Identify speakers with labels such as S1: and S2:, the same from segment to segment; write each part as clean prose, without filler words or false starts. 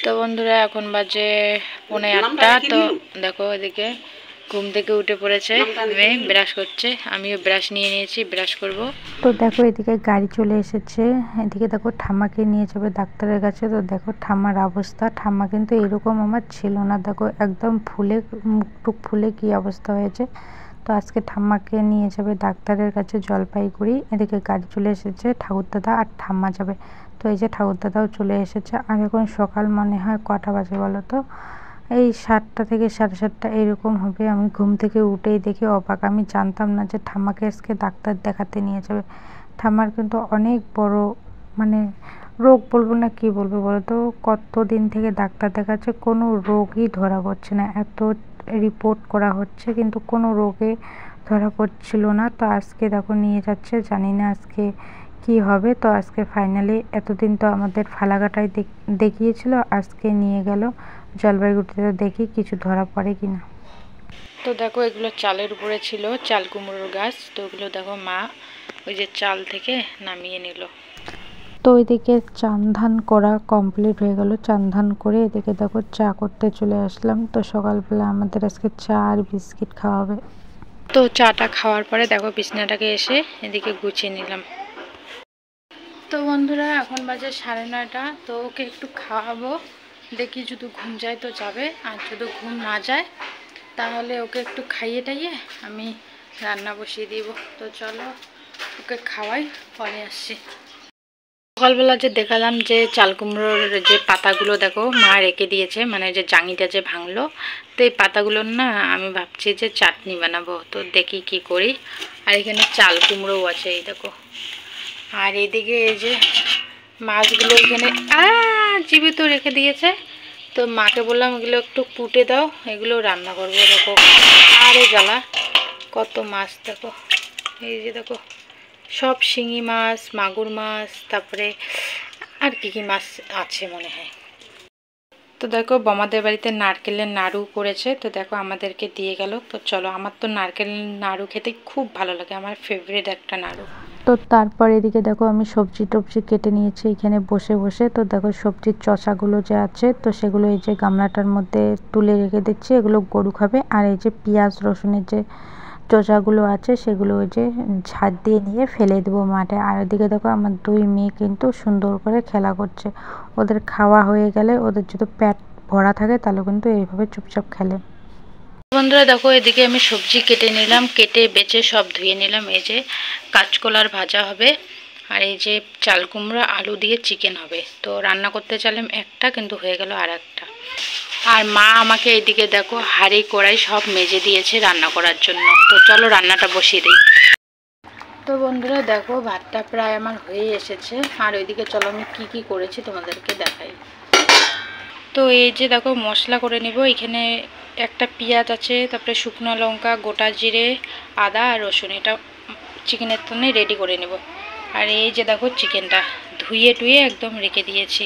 S1: তো বন্ধুরা এখন বাজে 8:45। তো দেখো এদিকে ঘুম থেকে উঠে পড়েছে, মেয়ে ব্রাশ করছে, আমিও ব্রাশ নিয়ে নিয়েছি, ব্রাশ করব। তো দেখো এদিকে গাড়ি চলে এসেছে, এদিকে দেখো ঠাম্মাকে নিয়ে যাবে ডাক্তারের কাছে। তো দেখো ঠাম্মার অবস্থা, ঠাম্মা কিন্তু এরকম আমার ছিল না, দেখো একদম ফুলে মুখটুক ফুলে কি অবস্থা হয়েছে। তো আজকে ঠাম্মাকে নিয়ে যাবে ডাক্তারের কাছে জলপাইগুড়ি। এদিকে গাড়ি চলে এসেছে, ঠাকুরদাদা আর ঠাম্মা যাবে। তো এই যে ঠাকুরদাদাও চলে এসেছে। আর এখন সকাল মনে হয় কটা বাজে বলো তো, এই 7টা থেকে 7:30 এরকম হবে। আমি ঘুম থেকে উঠেই দেখি অবাক, আমি জানতাম না যে ঠাম্মাকে আজকে ডাক্তার দেখাতে নিয়ে যাবে। ঠাম্মার কিন্তু অনেক বড় মানে রোগ বলবো না কি বলবো বলো তো, কতদিন থেকে ডাক্তার দেখাচ্ছে, কোনো রোগই ধরা পড়ছে না, এত রিপোর্ট করা হচ্ছে কিন্তু কোনো রোগে ধরা পড়ছিল না। তো আজকে দেখো নিয়ে যাচ্ছে, জানি না আজকে কি হবে। তো আজকে ফাইনালি, এতদিন তো আমাদের ফালাকাটায় দেখিয়েছিল, আজকে নিয়ে গেল জলপাইগুড়িতে, দেখি কিছু ধরা পড়ে কিনা। তো দেখো এগুলো চালের উপরে ছিল, চাল কুমড়োর গাছ। তো ওগুলো দেখো মা ওই যে চাল থেকে নামিয়ে নিল। তো ওইদিকে চান ধান করা কমপ্লিট হয়ে গেল, চান ধান করে এদিকে দেখো চা করতে চলে আসলাম। তো সকালবেলা আমাদের আজকে চা আর বিস্কিট খাওয়া হবে। তো চাটা খাওয়ার পরে দেখো বিছনাটাকে এসে এদিকে গুছিয়ে নিলাম। তো বন্ধুরা এখন বাজে 9:30। তো ওকে একটু খাওয়াবো, দেখি যদি ঘুম যায় তো যাবে, আর যদি ঘুম না যায় তাহলে ওকে একটু খাইয়ে টাইয়ে আমি রান্না বসিয়ে দিব। তো চলো ওকে খাওয়াই, পরে আসছি। সকালবেলা যে দেখালাম যে চাল কুমড়োর যে পাতাগুলো দেখো মা রেখে দিয়েছে, মানে যে জাঙিটা যে ভাঙলো, তো এই পাতাগুলোর না আমি ভাবছি যে চাটনি বানাবো। তো দেখি কি করি। আর এখানে চাল কুমড়োও আছে, এই দেখো। আর এদিকে এই যে মাছগুলো এখানে জীবিত রেখে দিয়েছে। তো মাকে বললাম এগুলো একটু কুটে দাও, এগুলো রান্না করবো। দেখো আরে জ্বালা, কত মাছ দেখো, এই যে দেখো সব শিঙি মাছ, মাগুর মাছ, তারপরে আর কি কি মাছ আছে মনে হয়। তো দেখো বমাদের বাড়িতে নারকেলের নাড়ু করেছে, তো দেখো আমাদেরকে দিয়ে গেল। তো চলো, আমার তো নারকেল নাড়ু খেতে খুব ভালো লাগে, আমার ফেভারিট একটা নাড়ু। তো তারপর এদিকে দেখো আমি সবজি টবজি কেটে নিয়েছি এখানে বসে বসে। তো দেখো সবজির চচাগুলো যে আছে, তো সেগুলো এই যে গামলাটার মধ্যে তুলে রেখে দিচ্ছি, এগুলো গরু খাবে। আর এই যে পেঁয়াজ রসুনের যে চচাগুলো আছে সেগুলো ওই যে ঝাড় দিয়ে নিয়ে ফেলে দেবো মাঠে। আর এদিকে দেখো আমার 2 মেয়ে কিন্তু সুন্দর করে খেলা করছে। ওদের খাওয়া হয়ে গেলে, ওদের যদি পেট ভরা থাকে তাহলে কিন্তু এইভাবে চুপচাপ খেলে। বন্ধুরা দেখো এদিকে আমি সবজি কেটে নিলাম, কেটে বেছে সব ধুয়ে নিলাম। এই যে কাঁচকলার ভাজা হবে, আর এই যে চাল কুমড়া আলু দিয়ে চিকেন হবে। তো রান্না করতে চাইলাম একটা, কিন্তু হয়ে গেল আর একটা। আর মা আমাকে এইদিকে দেখো হাঁড়ি কড়াই সব মেজে দিয়েছে রান্না করার জন্য। তো চলো রান্নাটা বসিয়ে দিই। তো বন্ধুরা দেখো ভাতটা প্রায় আমার হয়ে এসেছে। আর ওইদিকে চলো আমি কি কি করেছি তোমাদেরকে দেখাই। তো এই যে দেখো মশলা করে নেব, এখানে একটা পেঁয়াজ আছে, তারপরে শুকনো লঙ্কা, গোটা জিরে, আদা আর রসুন, এটা চিকেনের জন্য রেডি করে নেব। আর এই যে দেখো চিকেনটা ধুয়ে টুয়ে একদম রেখে দিয়েছি।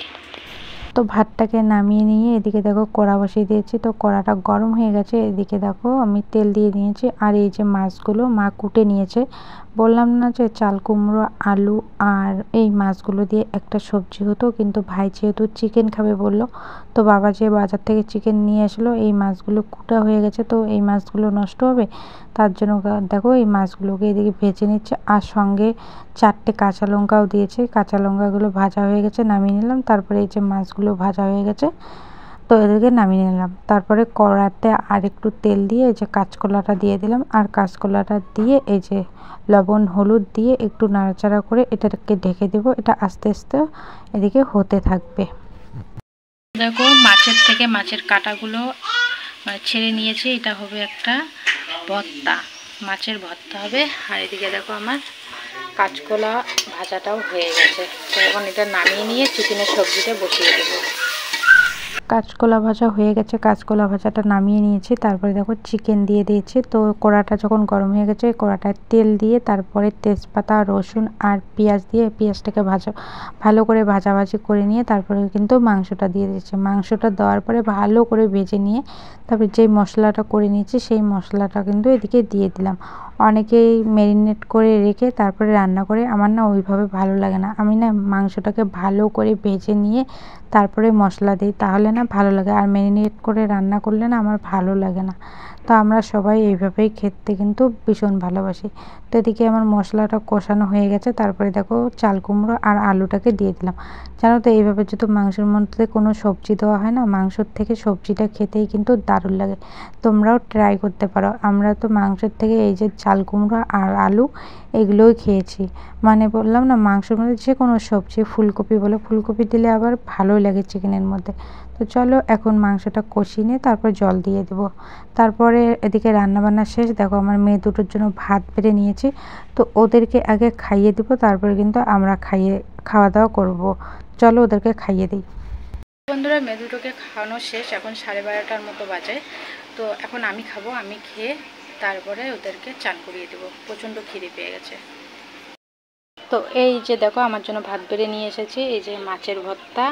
S1: তো ভাতটাকে নামিয়ে নিয়ে এদিকে দেখো কড়া বসিয়ে দিয়েছি। তো কড়াটা গরম হয়ে গেছে, এদিকে দেখো আমি তেল দিয়ে নিয়েছি। আর এই যে মাছগুলো মা কুটে নিয়েছে, বললাম না যে চাল কুমড়ো আলু আর এই মাছগুলো দিয়ে একটা সবজি হতো, কিন্তু ভাই যেহেতু চিকেন খাবে বললো, তো বাবা যে বাজার থেকে চিকেন নিয়ে আসলো, এই মাছগুলো কুটা হয়ে গেছে, তো এই মাছগুলো নষ্ট হবে, তার জন্য দেখো এই মাছগুলোকে এদিকে ভেজে নিচ্ছে। আর সঙ্গে 4টে কাঁচা লঙ্কাও দিয়েছে, কাঁচা লঙ্কাগুলো ভাজা হয়ে গেছে, নামিয়ে নিলাম। তারপরে এই যে মাছগুলো ভাজা হয়ে গেছে, তো এদেরকে নামিয়ে নিলাম। তারপরে কড়াতে আর একটু তেল দিয়ে এই যে কাঁচকলাটা দিয়ে দিলাম। আর কাঁচকলাটা দিয়ে এই যে লবণ হলুদ দিয়ে একটু নাড়াচাড়া করে এটাকে ঢেকে দেবো, এটা আস্তে আস্তে এদিকে হতে থাকবে। দেখো মাছের থেকে মাছের কাঁটাগুলো ছেড়ে নিয়েছি, এটা হবে একটা ভর্তা, মাছের ভর্তা হবে। আর এদিকে দেখো আমার কাঁচকলা ভাজাটাও হয়ে গেছে। তো এখন এটা নামিয়ে নিয়ে চিকেনের সবজিটা বসিয়ে দেবো। কাঁচকলা ভাজা হয়ে গেছে, কাঁচকলা ভাজাটা নামিয়ে নিয়েছি। তারপরে দেখো চিকেন দিয়ে দিয়েছি। তো কড়াটা যখন গরম হয়ে গেছে, কড়াটায় তেল দিয়ে তারপরে তেজপাতা, রসুন আর পেঁয়াজ দিয়ে পেঁয়াজটাকে ভালো করে ভাজাভাজি করে নিয়ে তারপরে কিন্তু মাংসটা দিয়ে দিয়েছি। মাংসটা দেওয়ার পরে ভালো করে ভেজে নিয়ে তারপরে যেই মশলাটা করে নিয়েছি সেই মশলাটা কিন্তু এদিকে দিয়ে দিলাম। অনেকেই ম্যারিনেট করে রেখে তারপরে রান্না করে, আমার না ওইভাবে ভালো লাগে না। আমি না মাংসটাকে ভালো করে ভেজে নিয়ে তারপরে মশলা দিই, তাহলে না ভালো লাগে। আর ম্যারিনেট করে রান্না করলে না আমার ভালো লাগে না। তো আমরা সবাই এইভাবেই খেতে কিন্তু ভীষণ ভালোবাসি। তো এদিকে আমার মশলাটা কষানো হয়ে গেছে, তারপরে দেখো চাল কুমড়ো আর আলুটাকে দিয়ে দিলাম। জানো তো এইভাবে যদি মাংসের মধ্যে কোনো সবজি দেওয়া হয় না, মাংসর থেকে সবজিটা খেতেই কিন্তু দারুণ লাগে। তোমরাও ট্রাই করতে পারো। আমরা তো মাংসের থেকে এই যে চাল কুমড়ো আর আলু এগুলোই খেয়েছি। মানে বললাম না, মাংসের মধ্যে যে কোনো সবজি, ফুলকপি বলো, ফুলকপি দিলে আবার ভালোই লাগে চিকেনের মধ্যে। তো চলো এখন মাংসটা কষিয়ে নিয়ে তারপর জল দিয়ে দেবো। তারপরে এদিকে রান্নাবান্না শেষ। দেখো আমার মেয়ে দুটোর জন্য ভাত বেড়ে নিয়েছি, তো ওদেরকে আগে খাইয়ে দেবো, তারপরে কিন্তু আমরা খাওয়া দাওয়া করবো। চলো ওদেরকে খাইয়ে দিই। বন্ধুরা, মেয়ে দুটোকে খাওয়ানো শেষ, এখন 12:30টার মতো বাজে। তো এখন আমি খাবো, আমি খেয়ে তারপরে ওদেরকে চান করিয়ে দেবো। প্রচণ্ড খিদে পেয়ে গেছে। তো এই যে দেখো আমার জন্য ভাত বেড়ে নিয়ে এসেছি, এই যে মাছের ভর্তা,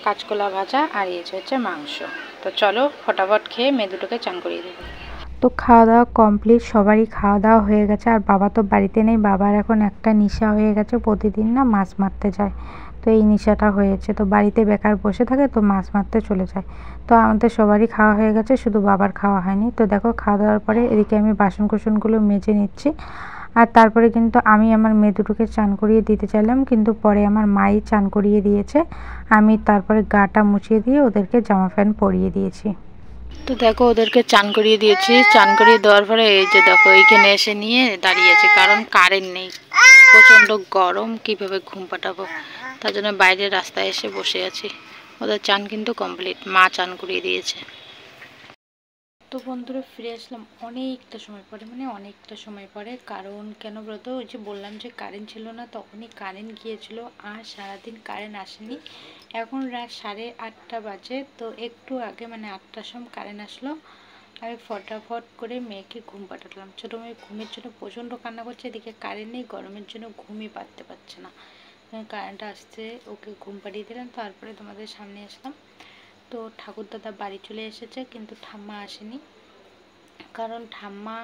S1: কাঁচকলা ভাজা আর এই যে হচ্ছে মাংস। তো চলো ফটাফট খেয়ে মেয়ে দুটোকে চান করিয়ে দেবো। তো খাওয়া দাওয়া কমপ্লিট, সবারই খাওয়া দাওয়া হয়ে গেছে। আর বাবা তো বাড়িতে নেই, বাবার এখন একটা নেশা হয়ে গেছে, প্রতিদিন না মাছ মারতে যায়। তো এই নেশাটা হয়েছে, তো বাড়িতে বেকার বসে থাকে তো মাছ মারতে চলে যায়। তো আমাদের সবারই খাওয়া হয়ে গেছে, শুধু বাবার খাওয়া হয়নি। তো দেখো খাওয়া দাওয়ার পরে এদিকে আমি বাসন কোসনগুলো মেজে নিচ্ছি। আর তারপরে কিন্তু আমি আমার মেয়ে দুটোকে চান করিয়ে দিতে চাইলাম, কিন্তু পরে আমার মাই চান করিয়ে দিয়েছে। আমি তারপরে গাটা মুছিয়ে দিয়ে ওদেরকে জামা প্যান্ট পরিয়ে দিয়েছি। তো দেখো ওদেরকে চান করিয়ে দিয়েছি, চান করিয়ে দেওয়ার পরে এই যে দেখো এইখানে এসে নিয়ে দাঁড়িয়েছি, কারণ কারেন্ট নেই, প্রচণ্ড গরম, কিভাবে ঘুম পাঠাবো, তার জন্য বাইরে রাস্তায় এসে বসে আছি। ওদের চান কিন্তু কমপ্লিট, মা চান করিয়ে দিয়েছে। তো বন্ধুরা ফিরে আসলাম অনেকটা সময় পরে, কারণ কেন বলতো, ওই যে বললাম যে কারেন্ট ছিল না, তখনই কারেন্ট গিয়েছিল আর সারাদিন কারেন্ট আসেনি। এখন রাত 8:30 বাজে, তো একটু আগে মানে 8টার সময় কারেন্ট আসলো। আমি ফটাফট করে মেয়েকে ঘুম পাঠালাম। ছোটো মেয়ে ঘুমের জন্য প্রচণ্ড কান্না করছে, এদিকে কারেন্ট নেই, গরমের জন্য ঘুমই পারতে পারছে না। কারেন্টটা আসছে, ওকে ঘুম পাঠিয়ে দিলাম, তারপরে তোমাদের সামনে আসলাম। তো ঠাকুরদাদা বাড়ি চলে এসেছে, কিন্তু ঠাম্মা আসেনি, কারণ ঠাম্মা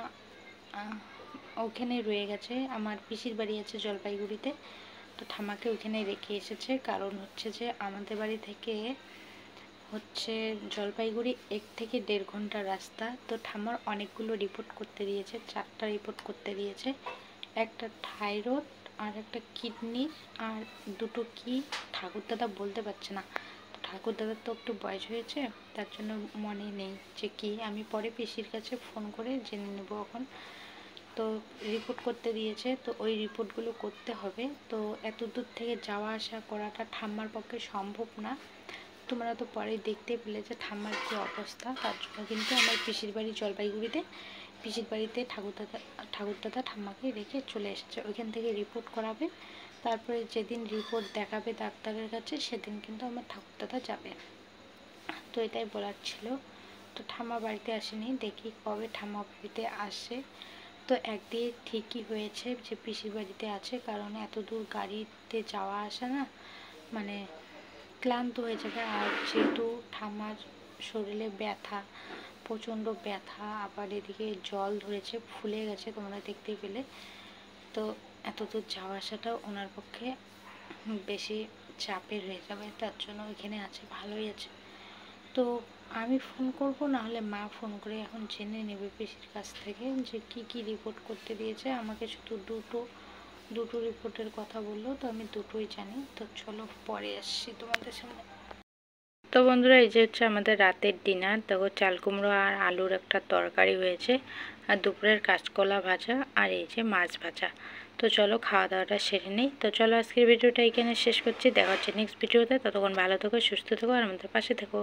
S1: ওখানে রয়ে গেছে। আমার পিসির বাড়ি আছে জলপাইগুড়িতে, তো ঠাম্মাকে ওখানে রেখে এসেছে। কারণ হচ্ছে যে আমাদের বাড়ি থেকে হচ্ছে জলপাইগুড়ি 1 থেকে 1.5 ঘন্টা রাস্তা। তো ঠাম্মার অনেকগুলো রিপোর্ট করতে দিয়েছে, 4টা রিপোর্ট করতে দিয়েছে, একটা থাইরয়েড আর একটা কিডনি আর দুটো কি ঠাকুরদাদা বলতে পারছে না। তো ঠাকুরদাদার তো একটু বয়স হয়েছে, তার জন্য মনে নেই যে কি। আমি পরে পিসির কাছে ফোন করে জেনে নেব এখন। তো রিপোর্ট করতে দিয়েছে, তো ওই রিপোর্টগুলো করতে হবে। তো এত দূর থেকে যাওয়া আসা করাটা ঠাম্মার পক্ষে সম্ভব না। তোমরা তো পরে দেখতে পেলে যে ঠাম্মার কী অবস্থা। তার জন্য কিন্তু আমার পিসির বাড়ি জলপাইগুড়িতে, পিসির বাড়িতে ঠাকুরদাদা ঠাম্মাকে রেখে চলে এসেছে। ওইখান থেকে রিপোর্ট করাবে, তারপরে যেদিন রিপোর্ট দেখাবে ডাক্তারের কাছে সেদিন কিন্তু আমার ঠাকুরদাদা যাবে। তো এটাই বলার ছিল। তো ঠাম্মা বাড়িতে আসেনি, দেখি কবে ঠাম্মা বাড়িতে আসে। তো একদিকে ঠিকই হয়েছে যে পিসির বাড়িতে আছে, কারণ এত দূর গাড়িতে যাওয়া আসা না মানে ক্লান্ত হয়ে যাবে। আর যেহেতু ঠাম্মার শরীরে ব্যথা, প্রচণ্ড ব্যথা, আবার এদিকে জল ধরেছে, ফুলে গেছে, তোমরা দেখতেই পেলে। তো এত দূর যাওয়া আসাটাও ওনার পক্ষে বেশি চাপের হয়ে যাবে, তার জন্য ওইখানে আছে, ভালোই আছে। তো আমি ফোন করব, নাহলে মা ফোন করে এখন জেনে নেবে পিসির কাছ থেকে যে কি রিপোর্ট করতে দিয়েছে। আমাকে শুধু দুটো রিপোর্টের কথা বললো, তো আমি দুটোই জানি। তো চলো পরে আসছি তোমাদের সামনে। তো বন্ধুরা এই যে হচ্ছে আমাদের রাতের ডিনার। দেখো চাল কুমড়ো আর আলুর একটা তরকারি হয়েছে, আর দুপুরের কাঁচকলা ভাজা, আর এই যে মাছ ভাজা। তো চলো খাওয়া দাওয়াটা সেরে নেই। তো চলো আজকের ভিডিওটা এখানে শেষ করছি, দেখা হচ্ছে নেক্সট ভিডিওতে। ততক্ষণ ভালো থেকো, সুস্থ থেকো আর আমাদের পাশে থেকো।